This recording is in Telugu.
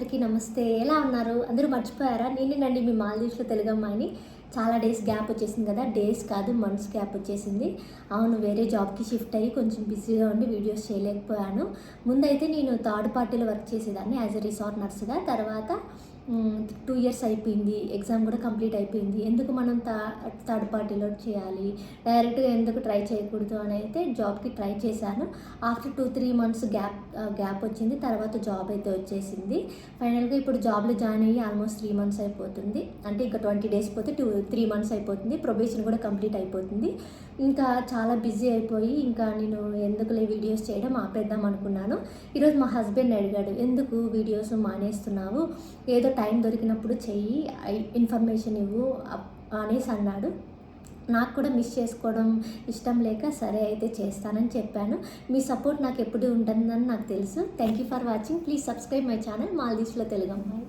అందరికీ నమస్తే. ఎలా ఉన్నారు? అందరూ మర్చిపోయారా? నేనేనండి మీ మాల్దీవ్స్‌లో తెలుగు అమ్మాయిని. చాలా డేస్ గ్యాప్ వచ్చేసింది కదా! డేస్ కాదు మంత్స్ గ్యాప్ వచ్చేసింది. అవును, వేరే జాబ్‌కి షిఫ్ట్ అయ్యి కొంచెం బిజీగా ఉండి వీడియోస్ చేయలేకపోయాను. ముందైతే నేను థర్డ్ పార్టీలో వర్క్ చేసేదాన్ని యాజ్ ఎ రిసార్ట్ నర్స్‌గా. తర్వాత 2 ఇయర్స్ అయిపోయింది. ఎగ్జామ్ కూడా కంప్లీట్ అయిపోయింది. ఎందుకు మనం థర్డ్ పార్టీలో చేయాలి, డైరెక్ట్‌గా ఎందుకు ట్రై చేయకూడదు అని అయితే జాబ్‌కి ట్రై చేశాను. ఆఫ్టర్ 2-3 మంత్స్ గ్యాప్ వచ్చింది. తర్వాత జాబ్ అయితే వచ్చేసింది. ఫైనల్‌గా ఇప్పుడు జాబ్‌లో జాయిన్ అయ్యి ఆల్మోస్ట్ 3 మంత్స్ అయిపోతుంది. అంటే ఇంకా 20 డేస్ పోతే 3 మంత్స్ అయిపోతుంది. ప్రొబేషన్ కూడా కంప్లీట్ అయిపోతుంది. ఇంకా చాలా బిజీ అయిపోయి ఇంకా నేను ఎందుకులే వీడియోస్ చేయడం ఆపేద్దాం అనుకున్నాను. ఈరోజు మా హస్బెండ్ అడిగాడు, ఎందుకు వీడియోస్ మానేస్తున్నావు, ఏదో టైం దొరికినప్పుడు చెయ్యి, ఇన్ఫర్మేషన్ ఇవ్వు అనేసి అన్నాడు. నాకు కూడా మిస్ చేసుకోవడం ఇష్టం లేక సరే అయితే చేస్తానని చెప్పాను. మీ సపోర్ట్ నాకు ఎప్పుడు ఉంటుందని నాకు తెలుసు. Thank you for watching. Please subscribe my channel మాల్దీవ్స్‌లో తెలుగు అమ్మాయి.